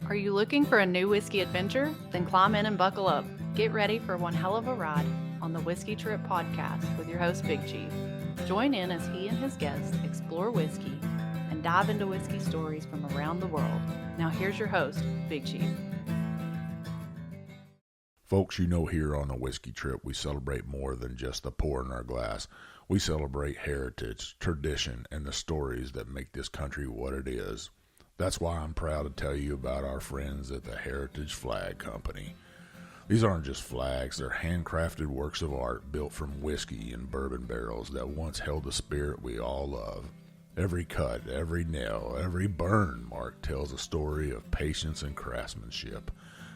Are you looking for a new whiskey adventure? Then climb in and buckle up. Get ready for one hell of a ride on the Whiskey Trip podcast with your host, Big Chief. Join in as he and his guests explore whiskey and dive into whiskey stories from around the world. Now here's your host, Big Chief. Folks, you know, here on the Whiskey Trip, we celebrate more than just the pour in our glass. We celebrate heritage, tradition, and the stories that make this country what it is. That's why I'm proud to tell you about our friends at the Heritage Flag Company. These aren't just flags, they're handcrafted works of art built from whiskey and bourbon barrels that once held the spirit we all love. Every cut, every nail, every burn mark tells a story of patience and craftsmanship.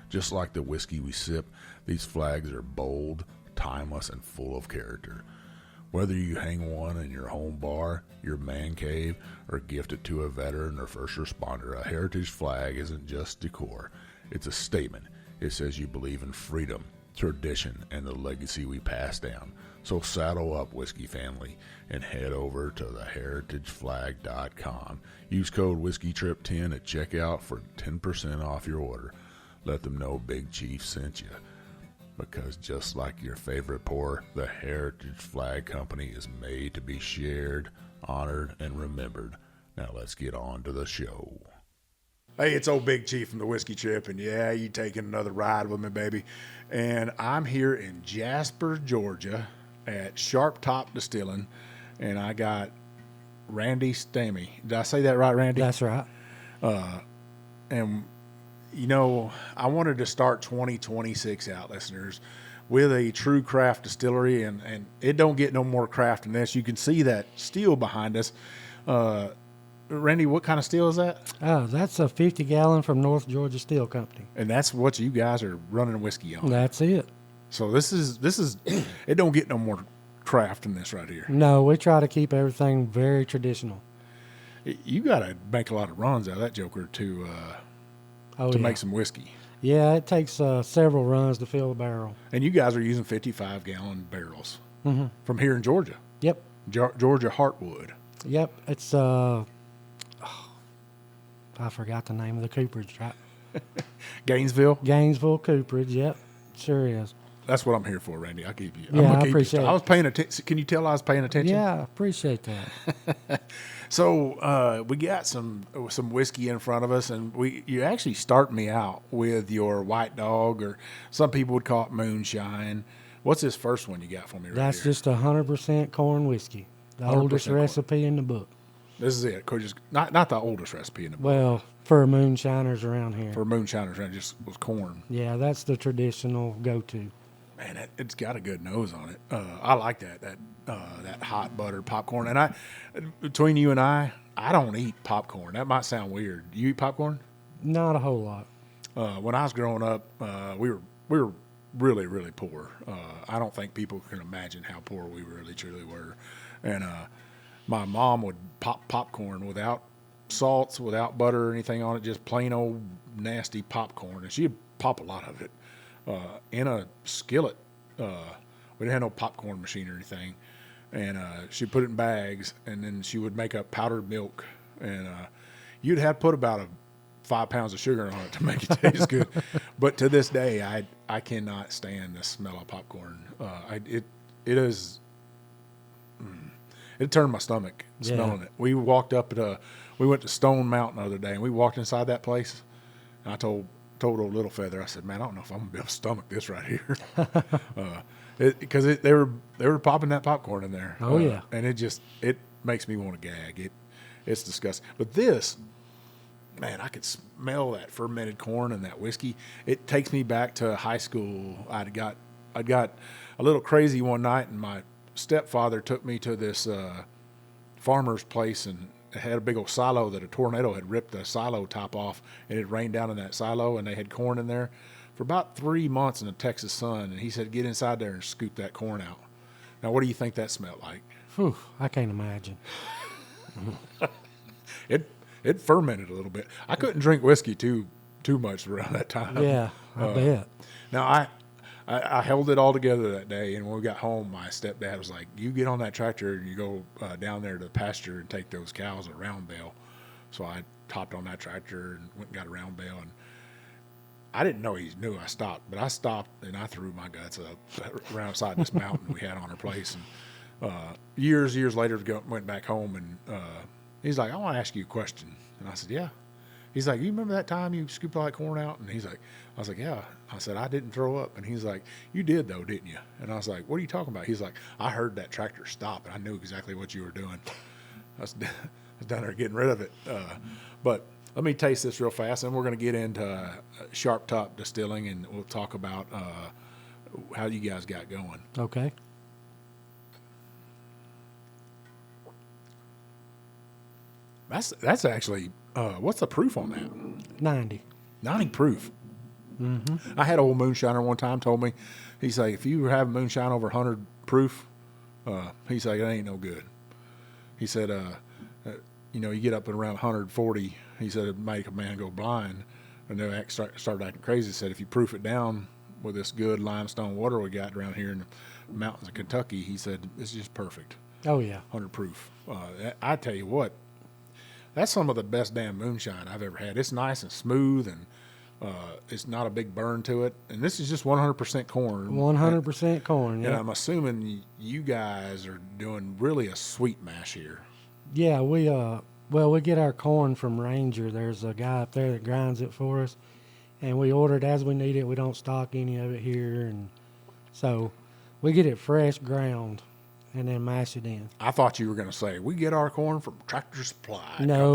Just like the whiskey we sip, these flags are bold, timeless, and full of character. Whether you hang one in your home bar, your man cave, or gift it to a veteran or first responder, a heritage flag isn't just decor. It's a statement. It says you believe in freedom, tradition, and the legacy we pass down. So saddle up, whiskey family, and head over to theheritageflag.com. Use code WhiskeyTrip10 at checkout for 10% off your order. Let them know Big Chief sent you. Because just like your favorite pour, the Heritage Flag Company is made to be shared, honored, and remembered. Now let's get on to the show. Hey, it's old Big Chief from the Whiskey Trip, and yeah, you taking another ride with me, baby. And I'm here in Jasper, Georgia at SharpTop Distilling, and I got Randy Stamey. Did I say that right, Randy? That's right. And you know, I wanted to start 2026 out, listeners, with a true craft distillery, and it don't get no more craft than this. You can see that steel behind us. Randy, what kind of steel is that? Oh, that's a 50-gallon from North Georgia Steel Company. And that's what you guys are running whiskey on. That's it. So this is it don't get no more craft than this right here. No, we try to keep everything very traditional. You got to make a lot of runs out of that joker to make some whiskey. Yeah, it takes several runs to fill a barrel. And you guys are using 55-gallon barrels from here in Georgia. Yep. Georgia Heartwood. Yep. It's, I forgot the name of the cooperage, right? Gainesville Cooperage, yep. Sure is. That's what I'm here for, Randy. I'll keep you. Yeah, I appreciate it. I was paying attention. Can you tell I was paying attention? Yeah, I appreciate that. So we got some whiskey in front of us, and you actually start me out with your White Dog, or some people would call it moonshine. What's this first one you got for me right That's here? just 100% corn whiskey. The oldest recipe in the book. This is it. Just not the oldest recipe in the book. Well, for moonshiners around here. For moonshiners, it just was corn. Yeah, that's the traditional go-to. Man, it's got a good nose on it. I like that hot buttered popcorn. And between you and I don't eat popcorn. That might sound weird. Do you eat popcorn? Not a whole lot. When I was growing up, we were really, really poor. I don't think people can imagine how poor we really truly were. And my mom would pop popcorn without salts, without butter or anything on it, just plain old nasty popcorn. And she'd pop a lot of it in a skillet. We didn't have no popcorn machine or anything. And she'd put it in bags, and then she would make up powdered milk. And you'd have to put about 5 pounds of sugar on it to make it taste good. But to this day, I cannot stand the smell of popcorn. It turned my stomach smelling it. We walked we went to Stone Mountain the other day, and we walked inside that place. And I told old Little Feather, I said, man, I don't know if I'm gonna be able to stomach this right here, because they were popping that popcorn in there. Oh yeah, and it makes me want to gag. It's disgusting. But this, man, I could smell that fermented corn and that whiskey. It takes me back to high school. I got a little crazy one night, and my stepfather took me to this farmer's place, and it had a big old silo that a tornado had ripped the silo top off, and it rained down in that silo, and they had corn in there for about 3 months in the Texas sun. And he said, get inside there and scoop that corn out. Now, what do you think that smelled like? Whew, I can't imagine. It fermented a little bit. I couldn't drink whiskey too much around that time. Yeah, I bet. Now, I held it all together that day, and when we got home, my stepdad was like, you get on that tractor and you go down there to the pasture and take those cows a round bale. So I hopped on that tractor and went and got a round bale, and I didn't know he knew I stopped, but I stopped and I threw my guts up around outside this mountain we had on our place. And years later, went back home, and he's like, I want to ask you a question. And I said, yeah. He's like, you remember that time you scooped all that corn out? And I was like, yeah. I said, I didn't throw up. And he's like, you did though, didn't you? And I was like, what are you talking about? He's like, I heard that tractor stop, and I knew exactly what you were doing. I was down there getting rid of it. But let me taste this real fast, and we're going to get into SharpTop Distilling, and we'll talk about how you guys got going. Okay. That's actually, what's the proof on that? 90. 90 proof. Mm-hmm. I had an old moonshiner one time told me, he's like, if you have moonshine over 100 proof, he's like, it ain't no good. He said, you get up at around 140, he said it make a man go blind, and they started acting crazy. He said, if you proof it down with this good limestone water we got around here in the mountains of Kentucky, he said, it's just perfect. Oh, yeah. 100 proof. I tell you what, that's some of the best damn moonshine I've ever had. It's nice and smooth, and it's not a big burn to it. And this is just 100% corn. 100% corn, yeah. And I'm assuming you guys are doing really a sweet mash here. Yeah, we get our corn from Ranger. There's a guy up there that grinds it for us, and we order it as we need it. We don't stock any of it here, and so we get it fresh ground and then mash it in. I thought you were going to say, we get our corn from Tractor Supply. No.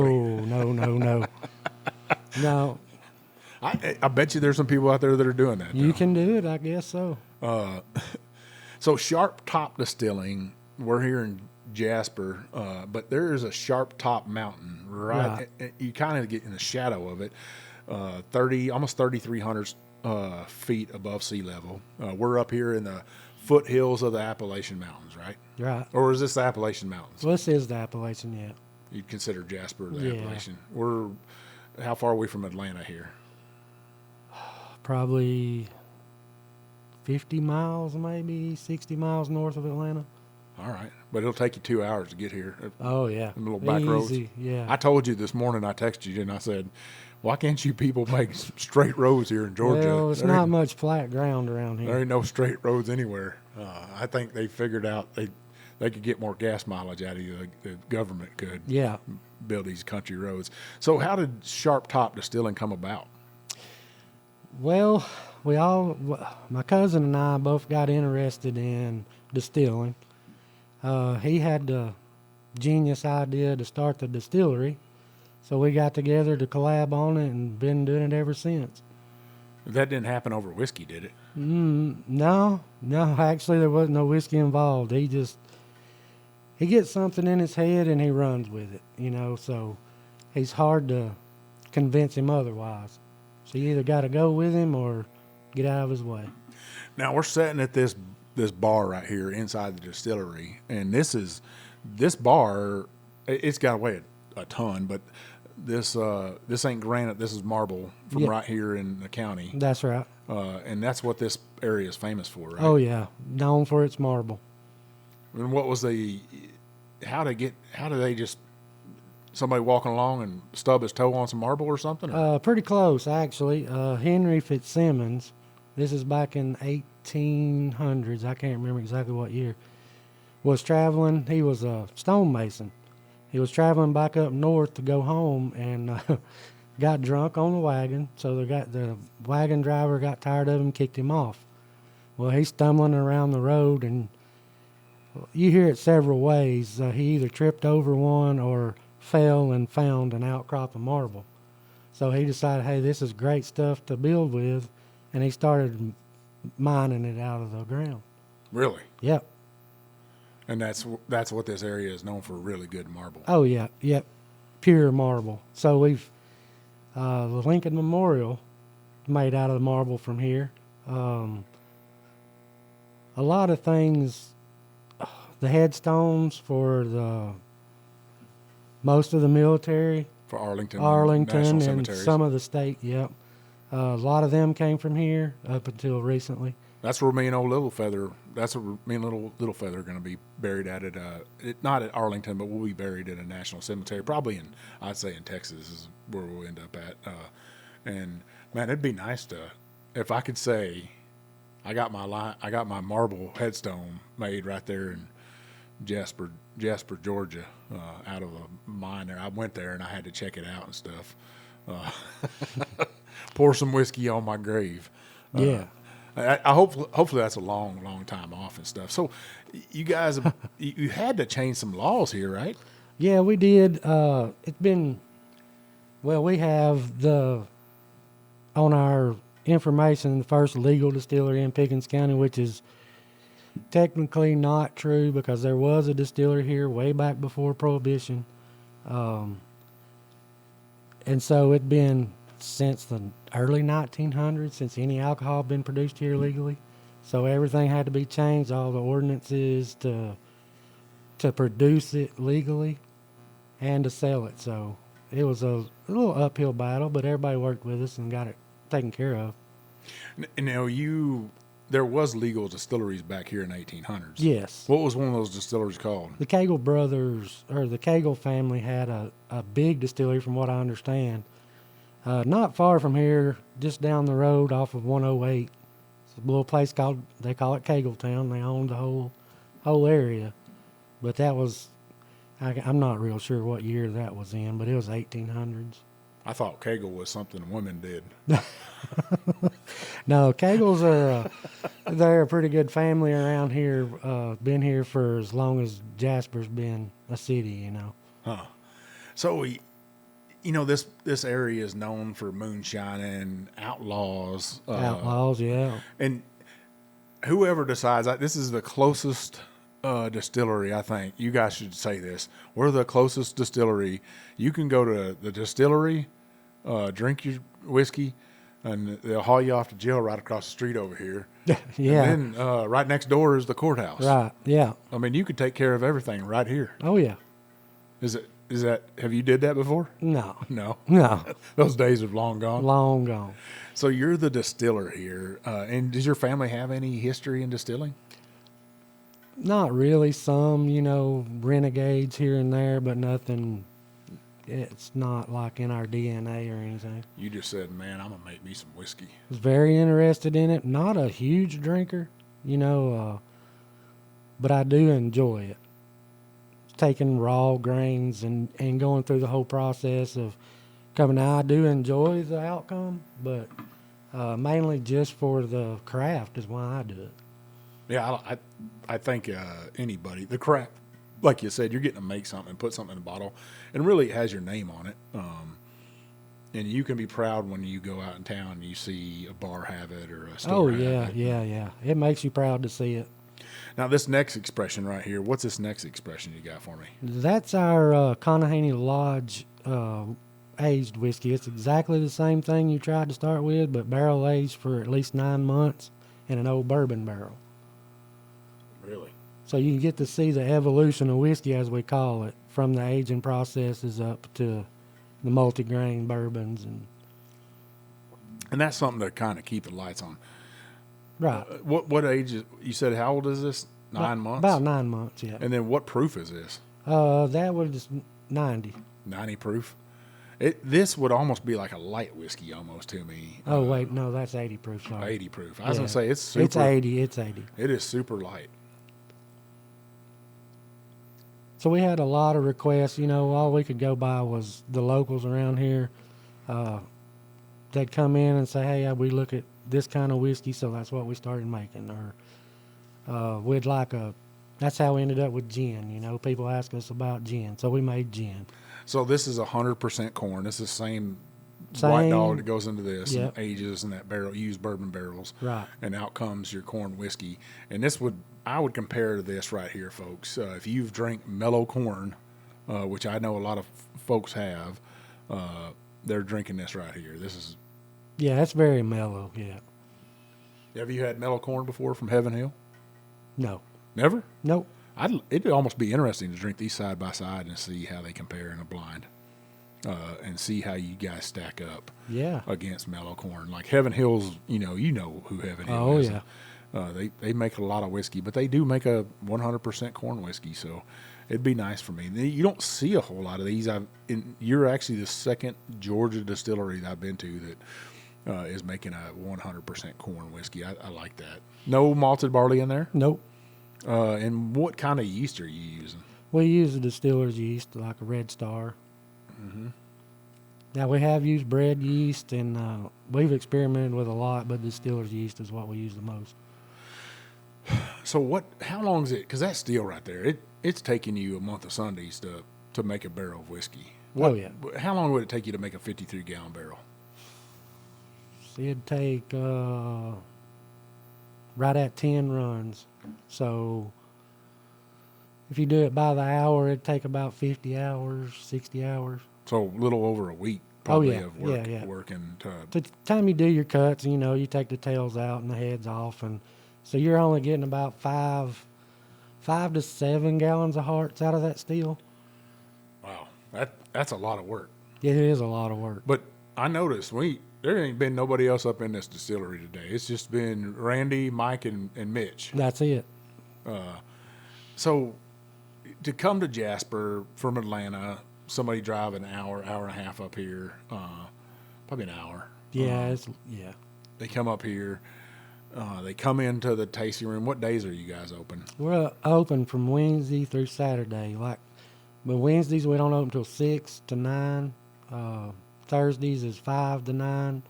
No. I bet you there's some people out there that are doing that. You can do it, I guess so. So SharpTop Distilling, we're here in Jasper, but there is a SharpTop Mountain, right? You kind of get in the shadow of it, almost 3,300 feet above sea level. We're up here in the foothills of the Appalachian Mountains, right? Right. Or is this the Appalachian Mountains? Well, this is the Appalachian, yeah. You'd consider Jasper the Yeah. Appalachian. How far are we from Atlanta here? Probably 50 miles, maybe 60 miles north of Atlanta. All right. But it'll take you 2 hours to get here. Oh, yeah. The little back roads. Yeah. I told you this morning, I texted you, and I said, why can't you people make straight roads here in Georgia? Well, it's not much flat ground around There here. ain't no straight roads anywhere. I think they figured out they could get more gas mileage out of you. The government could Yeah. build these country roads. So how did SharpTop Distilling come about? Well, my cousin and I both got interested in distilling. He had the genius idea to start the distillery, so we got together to collab on it and been doing it ever since. That didn't happen over whiskey, did it? No, actually there wasn't no whiskey involved. He gets something in his head and he runs with it, so he's hard to convince him otherwise. So you either got to go with him or get out of his way. Now we're sitting at this bar right here inside the distillery, and this bar, it's got to weigh a ton, but this ain't granite. This is marble from right here in the county. That's right. And that's what this area is famous for, right? Oh yeah, known for its marble. And what was how did they just somebody walking along and stub his toe on some marble or something? Pretty close, actually. Henry Fitzsimmons, this is back in 1800s, I can't remember exactly what year, was traveling. He was a stonemason. He was traveling back up north to go home and got drunk on the wagon, so the wagon driver got tired of him, kicked him off. Well, he's stumbling around the road, and you hear it several ways. He either tripped over one or fell and found an outcrop of marble. So he decided, hey, this is great stuff to build with, and he started mining it out of the ground. Really? Yep. And that's what this area is known for, really good marble. Oh, yeah, yep. Pure marble. So we've, the Lincoln Memorial made out of the marble from here. A lot of things, the headstones for most of the military, For Arlington and cemeteries. some of the state, yep. A lot of them came from here up until recently. That's where me and old Little Feather. That's where me and Little Feather are going to be buried at. Not at Arlington, but we'll be buried in a national cemetery. Probably I'd say in Texas is where we'll end up at. And man, it'd be nice if I could say, I got my marble headstone made right there in Jasper, Georgia, out of a mine there. I went there and I had to check it out and stuff. Pour some whiskey on my grave. Yeah. I hopefully that's a long time off and stuff. So you guys, you had to change some laws here, right? Yeah, we did. It's been, well, we have on our information, the first legal distillery in Pickens County, which is technically not true because there was a distillery here way back before Prohibition. And so it's been since the early 1900s, since any alcohol had been produced here legally. So everything had to be changed, all the ordinances to produce it legally and to sell it. So it was a little uphill battle, but everybody worked with us and got it taken care of. Now there was legal distilleries back here in the 1800s. Yes. What was one of those distilleries called? The Cagle brothers, or the Cagle family, had a big distillery from what I understand. Not far from here, just down the road off of 108. It's a little place they call it Cagletown. They owned the whole area. But that was, I'm not real sure what year that was in, but it was 1800s. I thought Kegel was something women did. No, Kegels they're a pretty good family around here. Been here for as long as Jasper's been a city, Huh. So, this area is known for moonshine and outlaws. Outlaws, yeah. And whoever decides, this is the closest distillery, I think. You guys should say this. We're the closest distillery. You can go to the distillery, drink your whiskey, and they'll haul you off to jail right across the street over here. Yeah. And then right next door is the courthouse. Right, yeah. I mean, you could take care of everything right here. Oh, yeah. Is that, have you did that before? No. No. No. Those days are long gone. Long gone. So you're the distiller here. And does your family have any history in distilling? Not really. Some, renegades here and there, but nothing. It's not like in our DNA or anything. You just said, man, I'm going to make me some whiskey. Was very interested in it. Not a huge drinker, but I do enjoy it. Taking raw grains and going through the whole process of coming out. I do enjoy the outcome, but mainly just for the craft is why I do it. Yeah, I think anybody, the craft, like you said, you're getting to make something and put something in a bottle, and really it has your name on it. And you can be proud when you go out in town and you see a bar have it or a store. Oh, have yeah, it. yeah. It makes you proud to see it. Now, this next expression right here, what's this next expression you got for me? That's our Conahaney Lodge aged whiskey. It's exactly the same thing you tried to start with, but barrel aged for at least 9 months in an old bourbon barrel. Really? So you can get to see the evolution of whiskey, as we call it, from the aging processes up to the multi-grain bourbons. And that's something to kind of keep the lights on. Right. What age is, you said, how old is this? 9 months? About 9 months, yeah. And then what proof is this? That was 90. 90 proof? This would almost be like a light whiskey almost to me. Oh, wait, no, that's 80 proof. Sorry. 80 proof. I was going to say, it's super. It's 80. It's 80. It is super light. So we had a lot of requests. All we could go by was the locals around here. They'd come in and say, hey, we look at this kind of whiskey, so that's what we started making. Or we'd like that's how we ended up with gin. People ask us about gin, so we made gin. So this is 100% corn. This is the same white dog that goes into this and ages in that barrel, used bourbon barrels. Right. And out comes your corn whiskey. And I would compare to this right here, folks. If you've drank mellow corn, which I know a lot of folks have, they're drinking this right here. This is. Yeah, it's very mellow, yeah. Have you had mellow corn before from Heaven Hill? No. Never? Nope. It'd almost be interesting to drink these side by side and see how they compare in a blind, and see how you guys stack up. Yeah. Against mellow corn, like Heaven Hill's. You know who Heaven Hill is. Oh yeah. They make a lot of whiskey, but they do make a 100% corn whiskey. So, It'd be nice for me. You don't see a whole lot of these. You're actually the second Georgia distillery that I've been to that is making a 100% corn whiskey. I like that. No malted barley in there? Nope. And what kind of yeast are you using? We use the distiller's yeast, like a Red Star. Mm-hmm. Now, we have used bread yeast, and we've experimented with a lot, but distiller's yeast is what we use the most. So how long is it? Because that still right there, it's taking you a month of Sundays to make a barrel of whiskey. Oh, yeah. How long would it take you to make a 53-gallon barrel? It'd take right at 10 runs. So if you do it by the hour, it'd take about 50 hours, 60 hours. So a little over a week probably of work, yeah. working. The time you do your cuts, you take the tails out and the heads off, and so you're only getting about 5 to 7 gallons of hearts out of that still. Wow, that's a lot of work. Yeah, it is a lot of work. But I noticed there ain't been nobody else up in this distillery today. It's just been Randy, Mike, and Mitch. That's it. So to come to Jasper from Atlanta, somebody drive an hour and a half up here, probably an hour. Yeah, They come up here. They come into the tasting room. What days are you guys open? We're open from Wednesday through Saturday. But Wednesdays we don't open till 6 to 9. Thursdays is 5 to 9.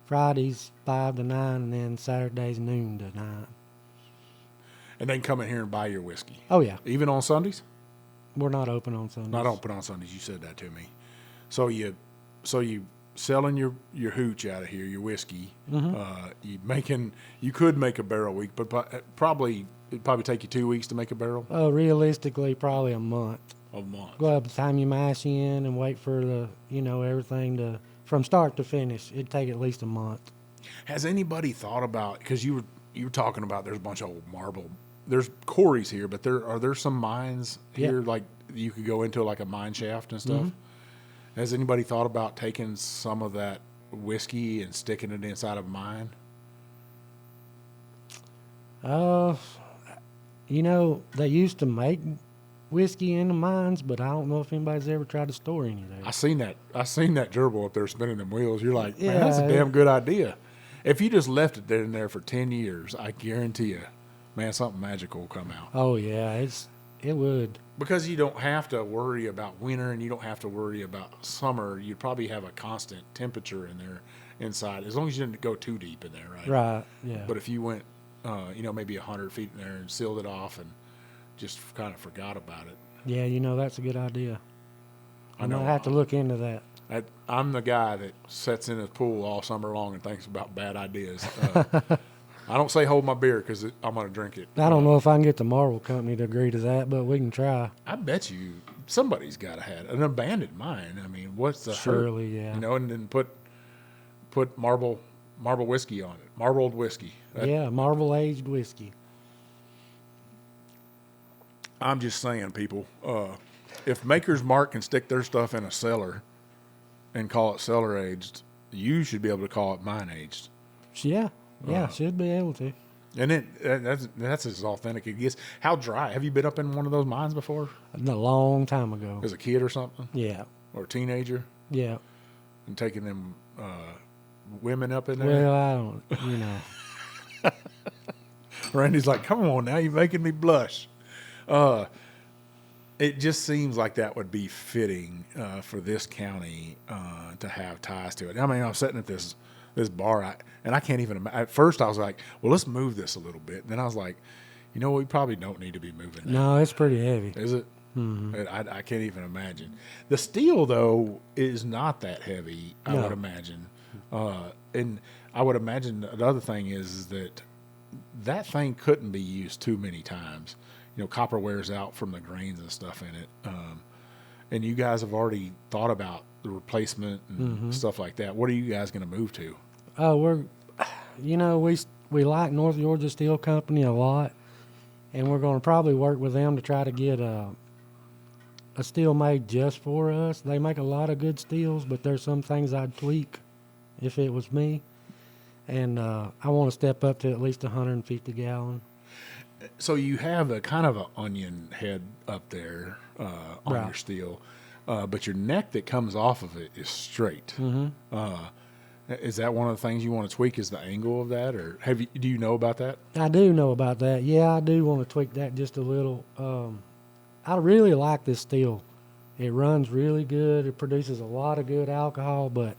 Fridays 5 to 9, and then Saturdays noon to 9. And they can come in here and buy your whiskey. Oh yeah, Even on Sundays? we're not open on Sundays. Not open on Sundays. You said that to me. So you selling your hooch out of here, your whiskey. Mm-hmm. You could make a barrel a week, but it'd probably take you 2 weeks to make a barrel. Realistically, probably a month. A month. Well, by the time you mash in and wait for the everything from start to finish, it'd take at least a month. Has anybody thought about, because you were talking about there's a bunch of old marble, there's quarries here, but are there some mines here like you could go into like a mine shaft and stuff? Mm-hmm. Has anybody thought about taking some of that whiskey and sticking it inside of a mine? They used to make whiskey in the mines, but I don't know if anybody's ever tried to store any there. I seen that gerbil up there spinning them wheels. You're like, man, that's a damn good idea. If you just left it there in there for 10 years, I guarantee you, man, something magical will come out. Oh yeah, it would. Because you don't have to worry about winter and you don't have to worry about summer. You'd probably have a constant temperature in there inside, as long as you didn't go too deep in there, right? Right, yeah. But if you went, maybe 100 feet in there and sealed it off and just kind of forgot about it. Yeah, that's a good idea. I know. might have to look into that. I'm the guy that sits in his pool all summer long and thinks about bad ideas. I don't say hold my beer because I'm going to drink it. I don't know if I can get the Marble Company to agree to that, but we can try. I bet you somebody's got to have an abandoned mine. I mean, what's the Surely, hurt? yeah. And then put marble whiskey on it, marbled whiskey. Marble aged whiskey. I'm just saying, people, if Maker's Mark can stick their stuff in a cellar and call it cellar aged, you should be able to call it mine aged. Yeah, should be able to. And that's as authentic as it gets. How dry? Have you been up in one of those mines before? A long time ago. As a kid or something? Yeah. Or a teenager? Yeah. And taking them women up in there? Well, I don't, Randy's like, come on now, you're making me blush. It just seems like that would be fitting for this county to have ties to it. I mean, I'm sitting at this bar, and I can't even. At first, I was like, "Well, let's move this a little bit." And then I was like, we probably don't need to be moving that. No, it's pretty heavy. Is it? Mm-hmm. I can't even imagine. The steel, though, is not that heavy, I would imagine. And I would imagine the other thing is that thing couldn't be used too many times. Copper wears out from the grains and stuff in it. And you guys have already thought about the replacement and stuff like that. What are you guys going to move to? Oh, we like North Georgia Steel Company a lot, and we're going to probably work with them to try to get a steel made just for us. They make a lot of good steels, but there's some things I'd tweak if it was me. And I want to step up to at least 150 gallon. So you have a kind of an onion head up there on Right. your steel, but your neck that comes off of it is straight. Is that one of the things you want to tweak? Is the angle of that, or do you know about that? I do know about that. Yeah, I do want to tweak that just a little. I really like this steel. It runs really good. It produces a lot of good alcohol, but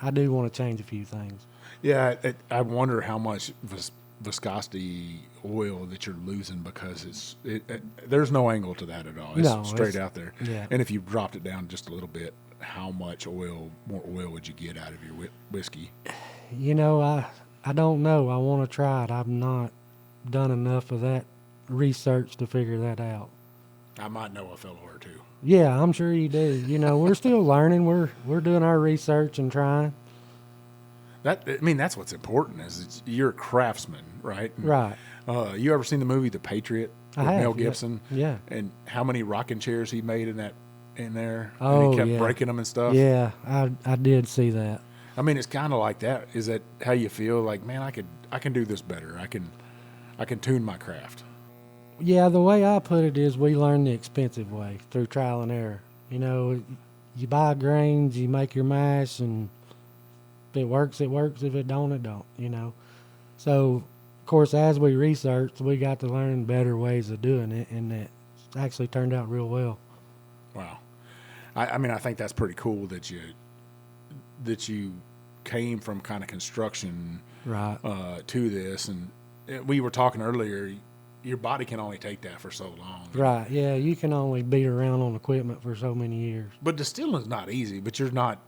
I do want to change a few things. Yeah, I wonder how much viscosity oil that you're losing because there's no angle to that at all. It's No, straight out there. yeah. And if you dropped it down just a little bit, how much more oil would you get out of your whiskey? You know, I don't know. I want to try it. I've not done enough of that research to figure that out. I might know a fellow or two. Yeah, I'm sure you do. You know, we're still learning. We're doing our research and trying. That's what's important is you're a craftsman, right? Right. You ever seen the movie The Patriot I with have, Mel yeah. Gibson? Yeah. And how many rocking chairs he made in there? Oh, and he kept yeah. breaking them and stuff. Yeah, I did see that. I mean, it's kind of like that. Is that how you feel? Like, man, I can do this better. I can tune my craft. Yeah, the way I put it is we learn the expensive way through trial and error. You know, you buy grains, you make your mash, and if it works, it works. If it don't, it don't, you know. So, of course, as we researched, we got to learn better ways of doing it, and it actually turned out real well. Wow. I mean, I think that's pretty cool that you came from kind of construction Right. to this. And we were talking earlier, your body can only take that for so long. Right, yeah, you can only beat around on equipment for so many years. But distilling's not easy, but you're not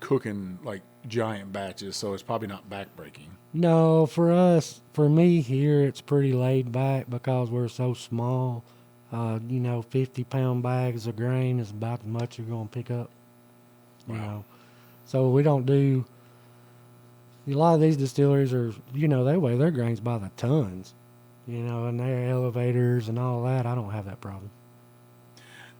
cooking like giant batches, so it's probably not backbreaking. No, for me here, it's pretty laid back because we're so small. 50-pound bags of grain is about as much you're going to pick up. You Wow. know, so we don't do. A lot of these distilleries are, they weigh their grains by the tons. And their elevators and all that. I don't have that problem.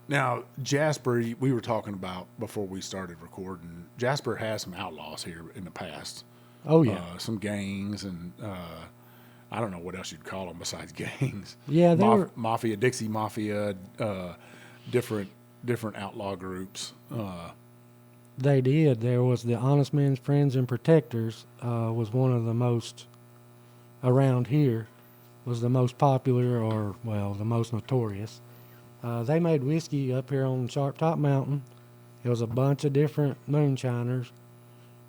Now, Jasper, we were talking about before we started recording. Jasper has some outlaws here in the past. Oh yeah, Some gangs, and I don't know what else you'd call them besides gangs. Yeah, they were Mafia, Dixie Mafia, different outlaw groups. They did. There was the Honest Men's Friends and Protectors. Was one of the most around here. Was the most popular, or the most notorious. They made whiskey up here on SharpTop Mountain. It was a bunch of different moonshiners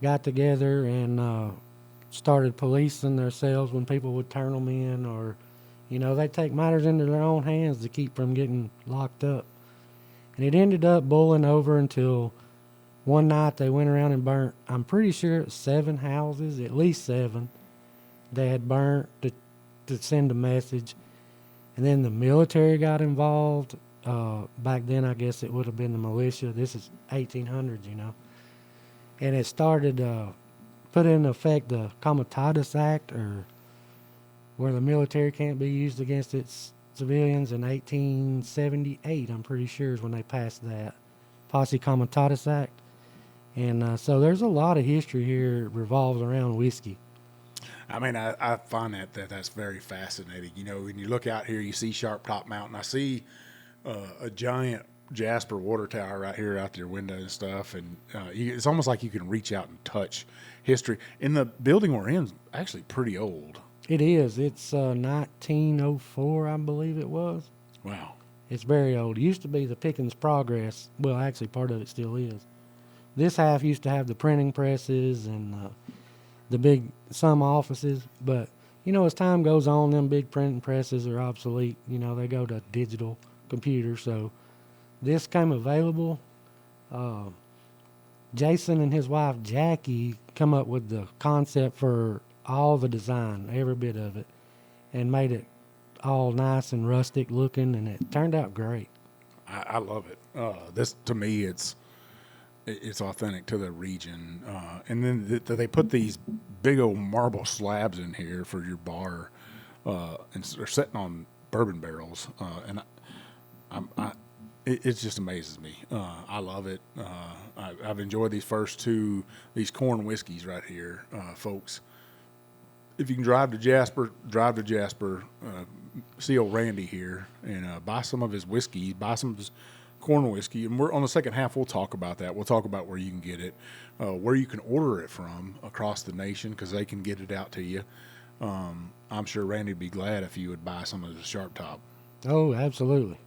got together and started policing themselves when people would turn them in, or they'd take matters into their own hands to keep from getting locked up. And it ended up boiling over until one night they went around and burnt, I'm pretty sure it was 7 houses, at least 7. They had burnt to send a message. And then the military got involved. Back then, I guess it would have been the militia. This is 1800s, And it started, put in effect the Comitatus Act, or where the military can't be used against its civilians, in 1878, I'm pretty sure, is when they passed that Posse Comitatus Act. And so there's a lot of history here that revolves around whiskey. I mean, I find that's very fascinating. When you look out here, you see SharpTop Mountain. I see a giant Jasper water tower right here out your window and stuff, and it's almost like you can reach out and touch history. And the building we're in is actually pretty old. It is. It's 1904, I believe it was. Wow. It's very old. It used to be the Pickens Progress. Well, actually, part of it still is. This half used to have the printing presses and some offices, but as time goes on, them big printing presses are obsolete. They go to digital computers. So this came available. Jason and his wife Jackie come up with the concept for all the design, every bit of it, and made it all nice and rustic looking, and it turned out great. I love it. This, to me, it's authentic to the region. And then they put these big old marble slabs in here for your bar, and they're sitting on bourbon barrels. And it just amazes me. I love it. I've enjoyed these first two, these corn whiskeys right here, folks. If you can drive to Jasper, see old Randy here and buy some of his whiskey, buy some of his corn whiskey. And we're on the second half, we'll talk about that. We'll talk about where you can get it, where you can order it from across the nation, because they can get it out to you. I'm sure Randy would be glad if you would buy some of the SharpTop. Oh, absolutely.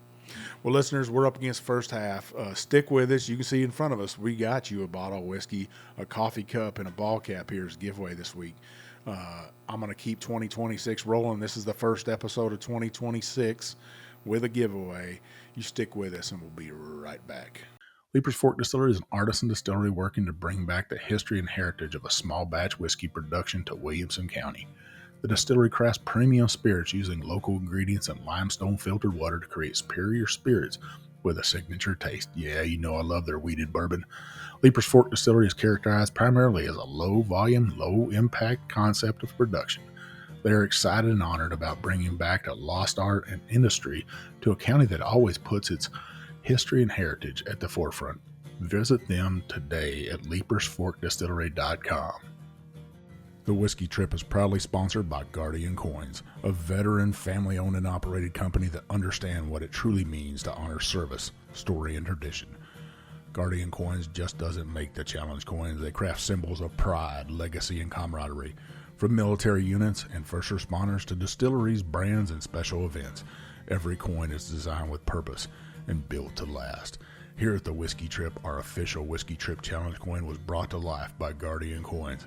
Well, listeners, we're up against the first half. Stick with us. You can see in front of us, we got you a bottle of whiskey, a coffee cup, and a ball cap here as a giveaway this week. I'm going to keep 2026 rolling. This is the first episode of 2026 with a giveaway. You stick with us, and we'll be right back. Leaper's Fork Distillery is an artisan distillery working to bring back the history and heritage of a small batch whiskey production to Williamson County. The distillery crafts premium spirits using local ingredients and limestone filtered water to create superior spirits with a signature taste. Yeah, you know I love their wheated bourbon. Leaper's Fork Distillery is characterized primarily as a low-volume, low-impact concept of production. They are excited and honored about bringing back a lost art and industry to a county that always puts its history and heritage at the forefront. Visit them today at leapersforkdistillery.com. The Whiskey Trip is proudly sponsored by Guardian Coins, a veteran, family-owned and operated company that understand what it truly means to honor service, story, and tradition. Guardian Coins just doesn't make the challenge coins. They craft symbols of pride, legacy, and camaraderie. From military units and first responders to distilleries, brands, and special events, every coin is designed with purpose and built to last. Here at the Whiskey Trip, our official Whiskey Trip Challenge coin was brought to life by Guardian Coins,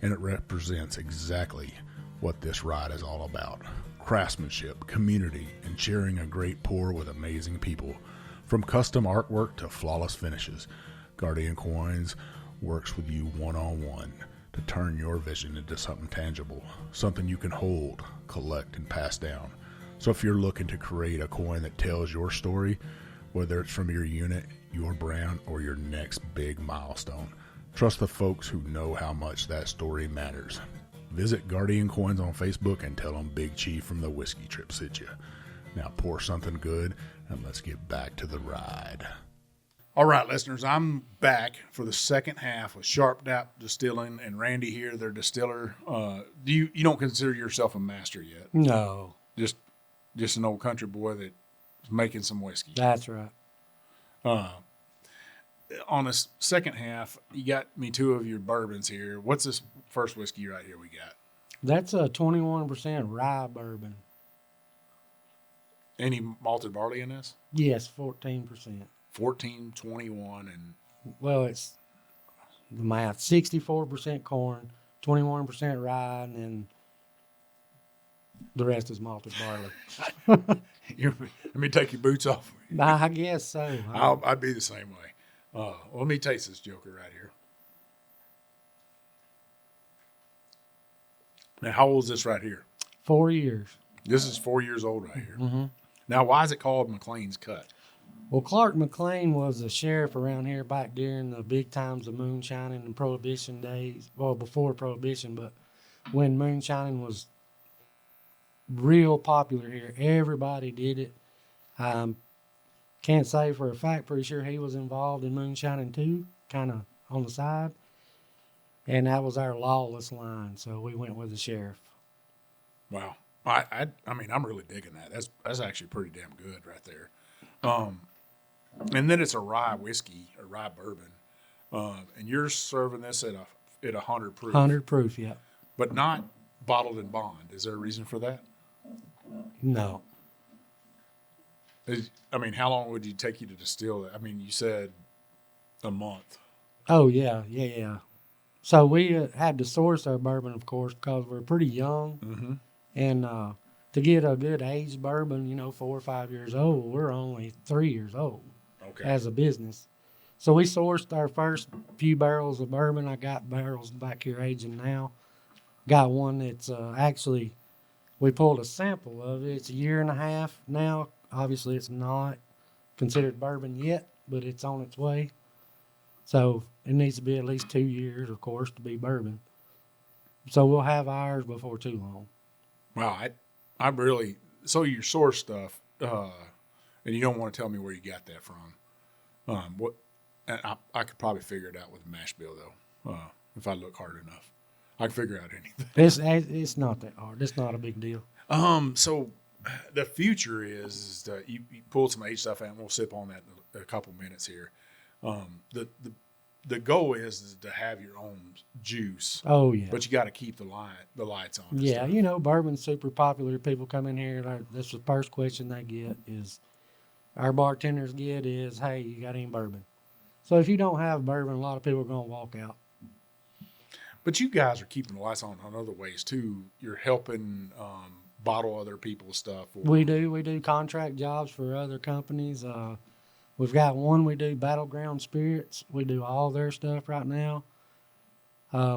and it represents exactly what this ride is all about. Craftsmanship, community, and sharing a great pour with amazing people. From custom artwork to flawless finishes, Guardian Coins works with you one-on-one to turn your vision into something tangible, something you can hold, collect, and pass down. So if you're looking to create a coin that tells your story, whether it's from your unit, your brand, or your next big milestone, trust the folks who know how much that story matters. Visit Guardian Coins on Facebook and tell them Big Chief from the Whiskey Trip sent you. Now pour something good and let's get back to the ride. All right, listeners, I'm back for the second half of SharpTop Distilling and Randy here, their distiller. You don't consider yourself a master yet? No. Just an old country boy that's making some whiskey. That's right. On the second half, you got me two of your bourbons here. What's this first whiskey right here we got? That's a 21% rye bourbon. Any malted barley in this? Yes, 14%. 14, 21, and... Well, it's the math. 64% corn, 21% rye, and then the rest is malted barley. Let me take your boots off. I guess so. I'd be the same way. Let me taste this joker right here. Now, how old is this right here? 4 years. This is 4 years old right here. Mm-hmm. Now, why is it called McLean's Cut? Well, Clark McLean was the sheriff around here back during the big times of moonshining and Prohibition days. Well, before Prohibition, but when moonshining was real popular here, everybody did it. Can't say for a fact, pretty sure he was involved in moonshining too, kind of on the side. And that was our lawless line, so we went with the sheriff. Wow. I mean, I'm really digging that. That's actually pretty damn good right there. And then it's a rye whiskey, a rye bourbon. And you're serving this at 100 proof. 100 proof, yeah. But not bottled in bond. Is there a reason for that? No. I mean, how long would it take you to distill it? I mean, you said a month. Oh, yeah. So we had to source our bourbon, of course, because we're pretty young. Mm-hmm. And to get a good aged bourbon, 4 or 5 years old, we're only 3 years old as a business. So we sourced our first few barrels of bourbon. I got barrels back here aging now. Got one that's actually, we pulled a sample of it. It's a year and a half now. Obviously, it's not considered bourbon yet, but it's on its way. So it needs to be at least 2 years, of course, to be bourbon. So we'll have ours before too long. Wow, I really, so your source stuff, and you don't want to tell me where you got that from. And I could probably figure it out with a mash bill though, if I look hard enough. I can figure out anything. It's not that hard. It's not a big deal. So the future is that you pulled some aged stuff out, and we'll sip on that in a couple minutes here. The goal is to have your own juice. Oh yeah. But you got to keep the lights on. and Yeah, stuff. bourbon's super popular. People come in here, that's the first question they get is, our bartenders get is, hey, you got any bourbon? So if you don't have bourbon, a lot of people are going to walk out. But you guys are keeping the lights on other ways too. You're helping bottle other people's stuff. We do contract jobs for other companies. We've got one, we do Battleground Spirits. We do all their stuff right now.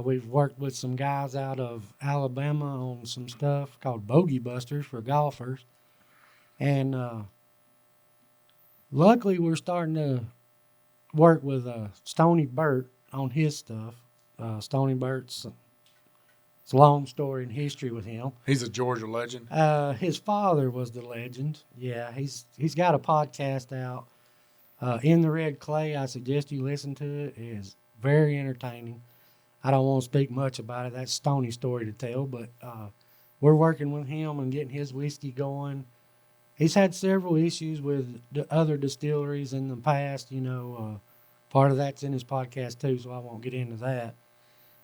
We've worked with some guys out of Alabama on some stuff called Bogey Busters for golfers. And luckily, we're starting to work with Stony Burt on his stuff. Stony Burt's, it's a long story in history with him. He's a Georgia legend. His father was the legend. Yeah, he's got a podcast out. In the Red Clay, I suggest you listen to it. It is very entertaining. I don't want to speak much about it. That's Stoney's story to tell, but we're working with him and getting his whiskey going. He's had several issues with the other distilleries in the past, part of that's in his podcast too, so I won't get into that.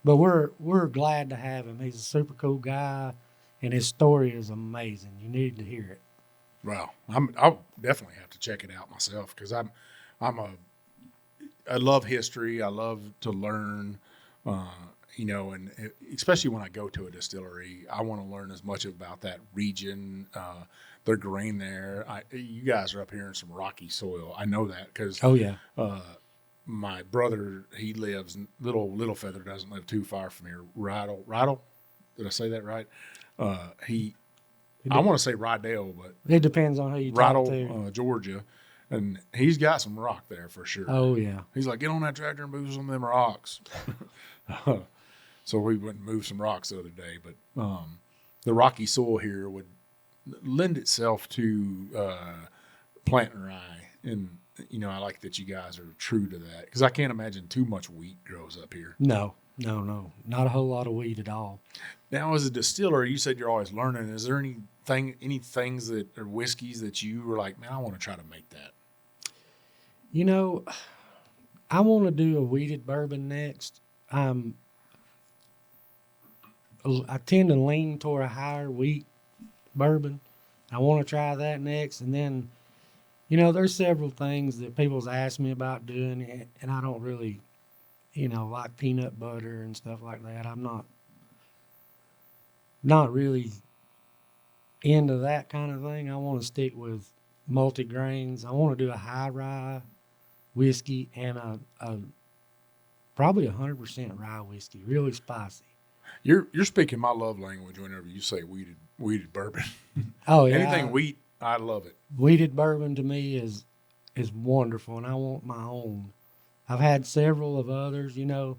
But we're glad to have him. He's a super cool guy, and his story is amazing. You need to hear it. Wow, I'll definitely have to check it out myself because I love history. I love to learn, and especially when I go to a distillery, I want to learn as much about that region, their grain there. You guys are up here in some rocky soil. I know that because Oh yeah, my brother, he lives, Little Feather doesn't live too far from here. Rydell, did I say that right? I want to say Rydell, but it depends on who you talk to. Rydell, Georgia, and he's got some rock there for sure. Oh yeah, He's like, get on that tractor and move some of them rocks. So we went and moved some rocks the other day, but the rocky soil here would lend itself to planting rye, and I like that you guys are true to that because I can't imagine too much wheat grows up here. No, not a whole lot of weed at all. Now, as a distiller, you said you're always learning. Is there any things that are whiskeys that you were like, man, I want to try to make that? I want to do a wheated bourbon next. I tend to lean toward a higher wheat bourbon. I want to try that next. And then, there's several things that people's asked me about doing, and I don't really, like peanut butter and stuff like that. I'm not really into that kind of thing. I want to stick with multi-grains. I want to do a high rye whiskey and a probably 100% rye whiskey, really spicy. You're speaking my love language whenever you say wheated bourbon. Oh yeah, Anything wheat, I love it. Wheated bourbon to me is wonderful, and I want my own. I've had several of others, a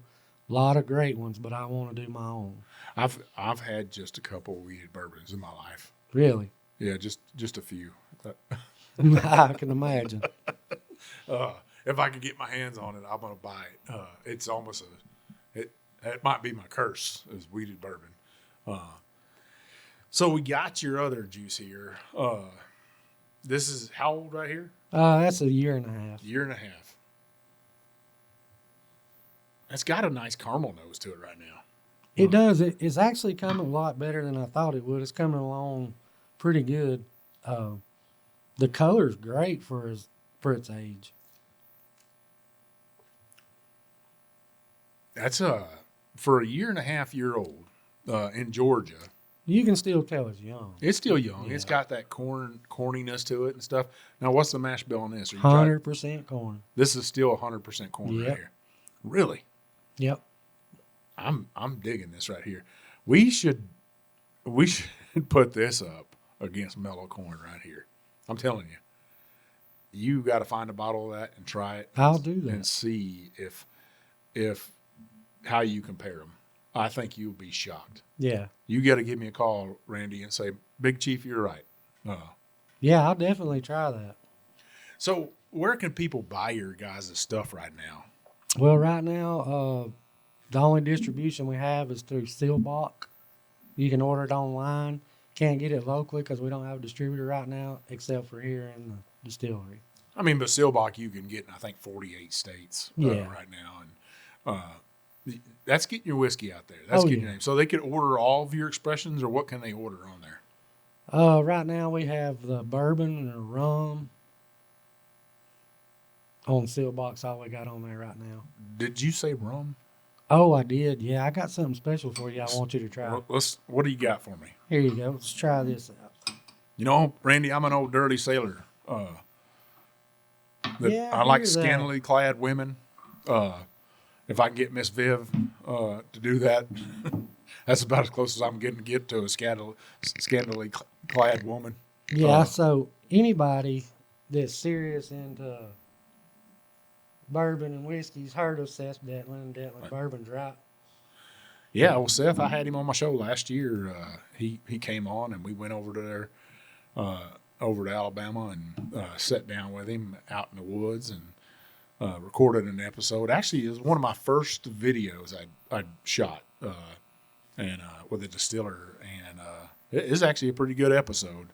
lot of great ones, but I want to do my own. I've had just a couple of wheated bourbons in my life. Really? Yeah, just a few. I can imagine. If I could get my hands on it, I'm gonna buy it. It's almost it might be my curse is wheated bourbon. So we got your other juice here. This is how old right here? That's a year and a half. Year and a half. It's got a nice caramel nose to it right now. It does. It's actually coming a lot better than I thought it would. It's coming along pretty good. The color's great for its age. That's for a year and a half year old in Georgia. You can still tell it's young. It's still young. Yeah. It's got that corniness to it and stuff. Now, what's the mash bill on this? 100% corn. This is still 100% corn Yep. right here. Really? Yep. I'm digging this right here. We should put this up against mellow corn right here. I'm telling you. You got to find a bottle of that and try it. I'll do that. And see if how you compare them. I think you'll be shocked. Yeah. You got to give me a call, Randy, and say, Big Chief, you're right. Yeah, I'll definitely try that. So where can people buy your guys' stuff right now? Well, right now, the only distribution we have is through Sealbach. You can order it online. Can't get it locally because we don't have a distributor right now, except for here in the distillery. I mean, but Silbach you can get in, I think, 48 states Yeah. right now. And that's getting your whiskey out there. That's getting your name. So they could order all of your expressions, or what can they order on there? Right now we have the bourbon and the rum on Silbach. All we got on there right now. Did you say rum? Oh, I did. Yeah, I got something special for you. I want you to try. What do you got for me? Here you go. Let's try this out. You know, Randy, I'm an old dirty sailor. Yeah, I like hear that. scantily clad women. If I can get Miss Viv to do that, that's about as close as I'm getting to get to a scantily clad woman. Yeah, so anybody that's serious into bourbon and whiskey's heard of Seth Detlin, Detlin Bourbons, right? Yeah, well, Seth, I had him on my show last year. He came on, and we went over to over to Alabama and sat down with him out in the woods and recorded an episode. Actually, it was one of my first videos I'd shot and with a distiller, and it is actually a pretty good episode.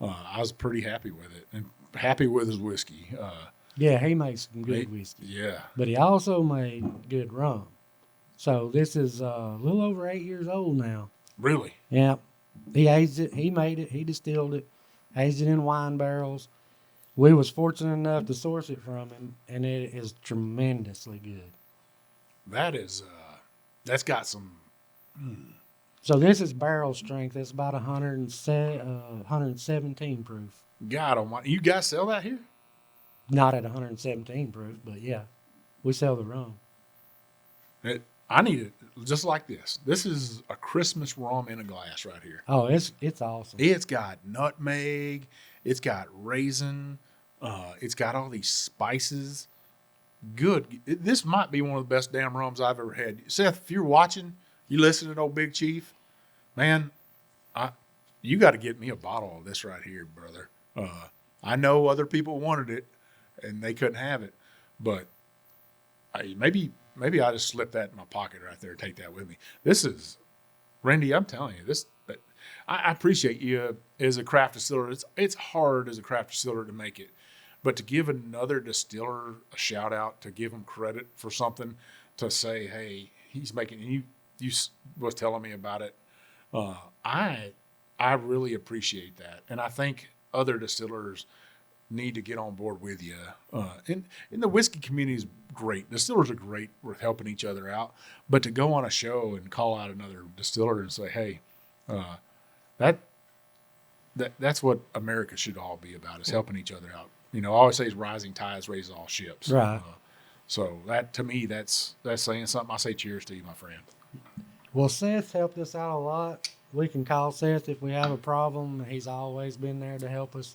I was pretty happy with it and happy with his whiskey. Yeah, he makes some good whiskey. Yeah. But he also made good rum. So this is a little over 8 years old now. Really? Yeah. He aged it. He made it. He distilled it. Aged it in wine barrels. We was fortunate enough to source it from him, and it is tremendously good. That is, that's got some. So this is barrel strength. It's about 117 proof. God almighty. You guys sell that here? Not at 117 proof, but yeah, we sell the rum. I need it just like this. This is a Christmas rum in a glass right here. Oh, it's awesome. It's got nutmeg. It's got raisin. It's got all these spices. Good. This might be one of the best damn rums I've ever had. Seth, if you're watching, you listening to old Big Chief, man, you got to get me a bottle of this right here, brother. I know other people wanted it, and they couldn't have it, but maybe I just slip that in my pocket right there and take that with me. This is, Randy, I'm telling you, I appreciate you as a craft distiller. It's hard as a craft distiller to make it, but to give another distiller a shout out, to give him credit for something, to say, hey, he's making, and you was telling me about it. I really appreciate that, and I think other distillers need to get on board with you. And the whiskey community is great. Distillers are great with helping each other out, but to go on a show and call out another distiller and say, hey, that's what America should all be about, is helping each other out. You know, I always say is rising tides raise all ships. Right. So that, to me, that's saying something. I say cheers to you, my friend. Well, Seth helped us out a lot. We can call Seth if we have a problem. He's always been there to help us.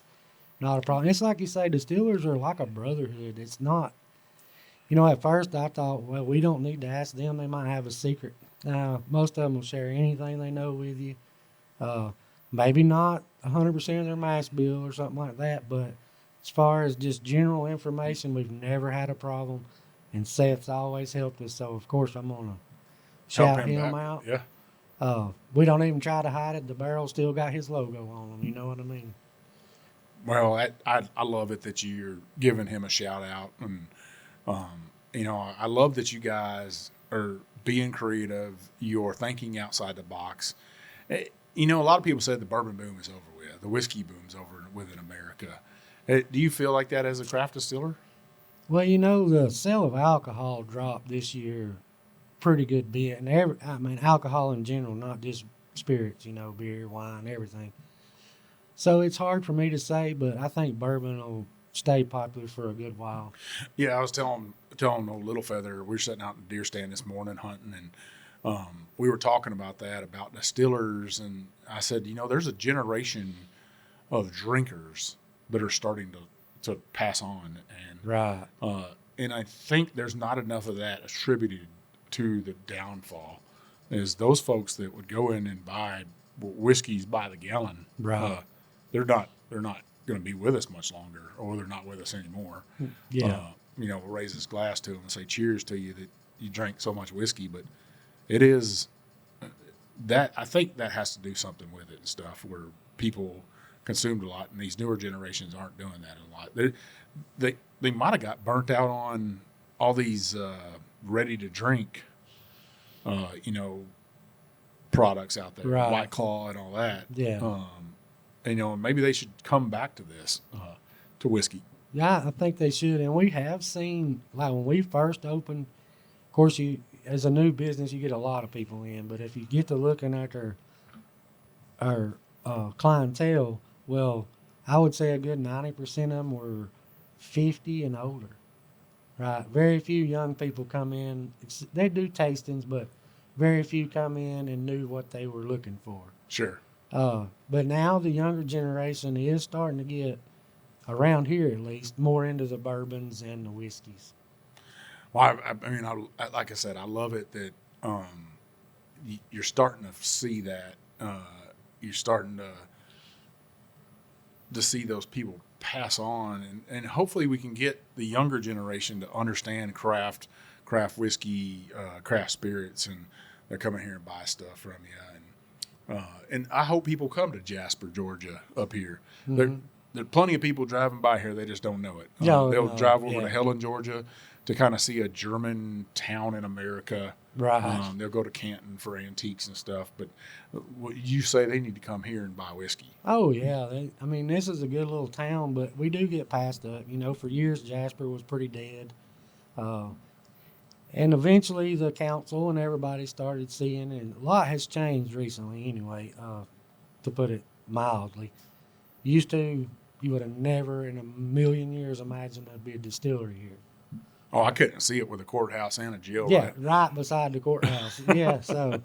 Not a problem. It's like you say, distillers are like a brotherhood. It's not, at first I thought, well, we don't need to ask them. They might have a secret. Now, most of them will share anything they know with you. Maybe not 100% of their mass bill or something like that, but as far as just general information, we've never had a problem. And Seth's always helped us. So, of course, I'm going to shout him out. Yeah. We don't even try to hide it. The barrel still got his logo on them. You know what I mean? Well, I love it that you're giving him a shout out, and I love that you guys are being creative. You're thinking outside the box. A lot of people say the bourbon boom is over with, the whiskey boom's over with in America. Do you feel like that as a craft distiller? Well, the sale of alcohol dropped this year pretty good bit, and alcohol in general, not just spirits. Beer, wine, everything. So it's hard for me to say, but I think bourbon will stay popular for a good while. Yeah, I was telling old Little Feather, we were sitting out in the deer stand this morning hunting, and we were talking about distillers, and I said, there's a generation of drinkers that are starting to pass on, and right. And I think there's not enough of that attributed to the downfall. Is those folks that would go in and buy whiskeys by the gallon, right? They're not going to be with us much longer, or they're not with us anymore. Yeah. We'll raise this glass to them and say cheers to you that you drank so much whiskey, but it is that I think that has to do something with it and stuff, where people consumed a lot, and these newer generations aren't doing that a lot. They might have got burnt out on all these ready to drink, products out there, Right. White Claw and all that. Yeah. And maybe they should come back to this, to whiskey. Yeah, I think they should. And we have seen, like when we first opened, of course, as a new business, you get a lot of people in. But if you get to looking at our clientele, well, I would say a good 90% of them were 50 and older. Right. Very few young people come in. They do tastings, but very few come in and knew what they were looking for. Sure. But now the younger generation is starting to get, around here at least, more into the bourbons and the whiskeys. Well, like I said, I love it that you're starting to see that. You're starting to see those people pass on, and hopefully we can get the younger generation to understand craft whiskey, craft spirits, and they're coming here and buy stuff from you. And I hope people come to Jasper, Georgia, up here. Mm-hmm. There are plenty of people driving by here. They just don't know it. No, they'll no, drive over yeah. to Helen, Georgia, to kind of see a German town in America. Right. They'll go to Canton for antiques and stuff. But you say they need to come here and buy whiskey. Oh, yeah. This is a good little town, but we do get passed up. For years, Jasper was pretty dead. And eventually the council and everybody started seeing, and a lot has changed recently anyway, to put it mildly. Used to, you would have never in a million years imagined there'd be a distillery here. Oh, I couldn't see it with a courthouse and a jail. Yeah, right beside the courthouse. Yeah, so,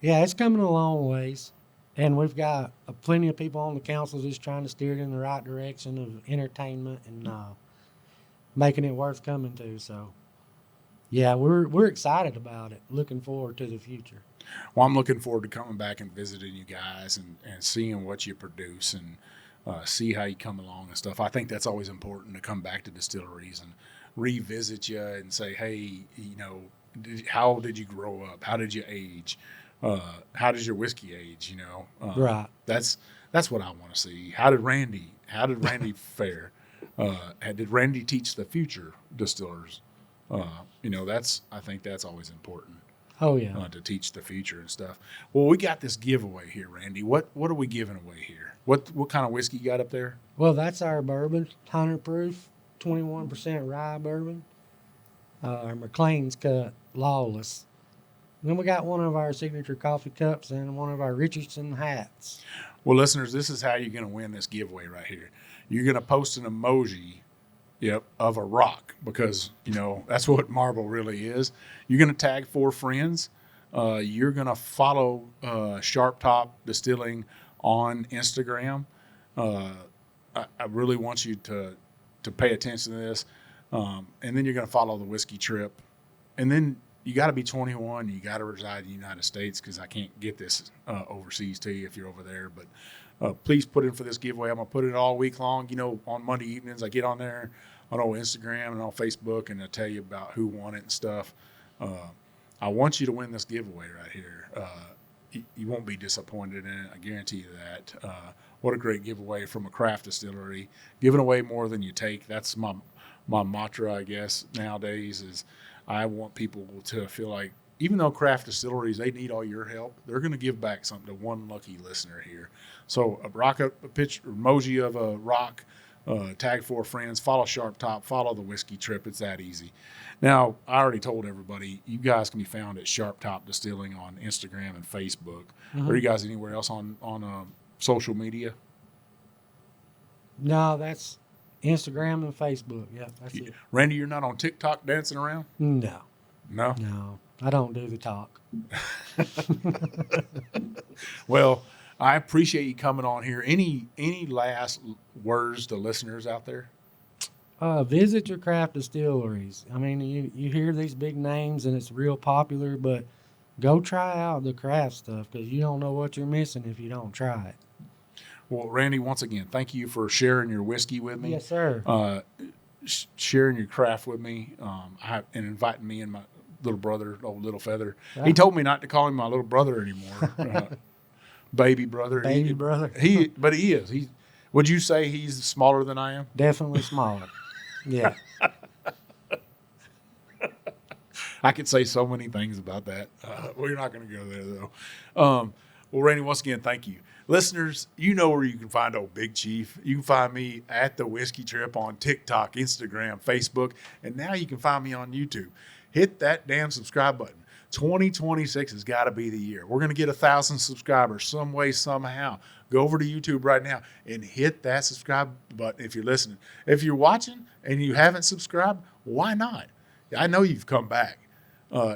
yeah, it's coming a long ways. And we've got plenty of people on the council just trying to steer it in the right direction of entertainment and making it worth coming to. So, yeah, we're excited about it. Looking forward to the future. Well, I'm looking forward to coming back and visiting you guys and seeing what you produce and see how you come along and stuff. I think that's always important, to come back to distilleries and revisit you and say, hey, how did you grow up? How did you age? How does your whiskey age? Right. That's what I want to see. How did Randy fare? Did Randy teach the future distillers? I think that's always important. Oh, yeah. To teach the future and stuff. Well, we got this giveaway here, Randy. What are we giving away here? What kind of whiskey you got up there? Well, that's our bourbon, 100 proof, 21% rye bourbon. Our McLean's cut, Lawless. Then we got one of our signature coffee cups and one of our Richardson hats. Well, listeners, this is how you're going to win this giveaway right here. You're going to post an emoji, of a rock, because, that's what marble really is. You're going to tag 4 friends. You're going to follow SharpTop Distilling on Instagram. I really want you to pay attention to this. And then you're going to follow the Whiskey Trip. And then you got to be 21. You got to reside in the United States, because I can't get this overseas to you if you're over there. But please put in for this giveaway. I'm going to put it all week long. On Monday evenings, I get on there on Instagram and on Facebook, and I tell you about who won it and stuff. I want you to win this giveaway right here. You won't be disappointed in it. I guarantee you that. What a great giveaway from a craft distillery. Giving away more than you take. That's my mantra, I guess, nowadays, is I want people to feel like, even though craft distilleries, they need all your help, they're going to give back something to one lucky listener here. So a picture, emoji of a rock, tag 4 friends, follow SharpTop, follow the Whiskey Trip. It's that easy. Now, I already told everybody, you guys can be found at SharpTop Distilling on Instagram and Facebook. Mm-hmm. Are you guys anywhere else on social media? No, that's Instagram and Facebook. Yeah, that's it. Randy, you're not on TikTok dancing around? No, No? I don't do the talk. Well, I appreciate you coming on here. Any last words to listeners out there? Visit your craft distilleries. You hear these big names and it's real popular, but go try out the craft stuff, because you don't know what you're missing if you don't try it. Well, Randy, once again, thank you for sharing your whiskey with me. Yes, sir. Sharing your craft with me, and inviting me and little brother, old Little Feather. He told me not to call him my little brother anymore. Baby brother. Baby brother. But he is. Would you say he's smaller than I am? Definitely smaller. Yeah. I could say so many things about that. We're not going to go there, though. Well, Randy, once again, thank you. Listeners, you know where you can find old Big Chief. You can find me at The Whiskey Trip on TikTok, Instagram, Facebook, and now you can find me on YouTube. Hit that damn subscribe button. 2026 has got to be the year. We're going to get 1,000 subscribers some way, somehow. Go over to YouTube right now and hit that subscribe button if you're listening. If you're watching and you haven't subscribed, why not? I know you've come back.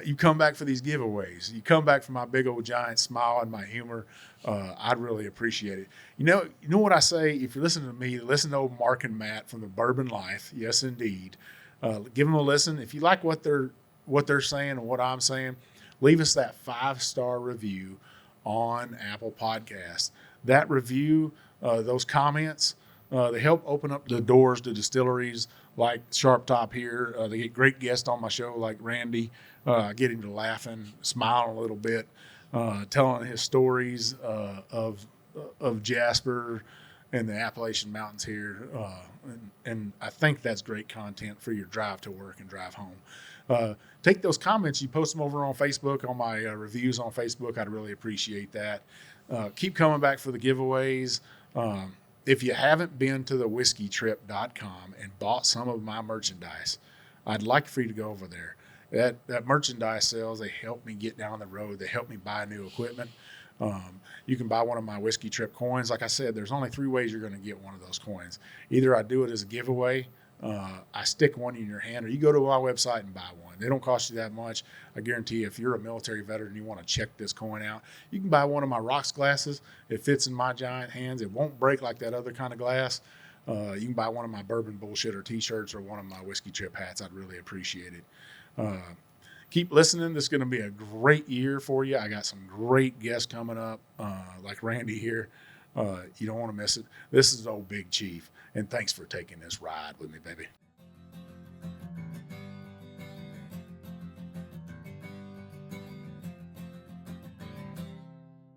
You come back for these giveaways. You come back for my big old giant smile and my humor. I'd really appreciate it. You know what I say? If you're listening to me, listen to old Mark and Matt from the Bourbon Life. Yes, indeed. Give them a listen. If you like what they're saying and what I'm saying, leave us that 5-star review on Apple Podcasts. That review, those comments, they help open up the doors to distilleries like SharpTop here. They get great guests on my show like Randy. Get him to laughing, smiling a little bit, telling his stories of Jasper and the Appalachian Mountains here. And I think that's great content for your drive to work and drive home. Take those comments, you post them over on Facebook, on my reviews on Facebook. I'd really appreciate that. Keep coming back for the giveaways. If you haven't been to the whiskeytrip.com and bought some of my merchandise, I'd like for you to go over there. That merchandise sales, they help me get down the road. They help me buy new equipment. You can buy one of my Whiskey Trip coins. Like I said, there's only 3 ways you're going to get one of those coins. Either I do it as a giveaway, I stick one in your hand, or you go to my website and buy one. They don't cost you that much. I guarantee you, if you're a military veteran and you want to check this coin out, you can buy one of my rocks glasses. It fits in my giant hands. It won't break like that other kind of glass. You can buy one of my Bourbon Bullshitter t-shirts or one of my Whiskey Trip hats. I'd really appreciate it. Keep listening. This is going to be a great year for you. I got some great guests coming up, like Randy here. You don't want to miss it. This is old Big Chief, and thanks for taking this ride with me, baby.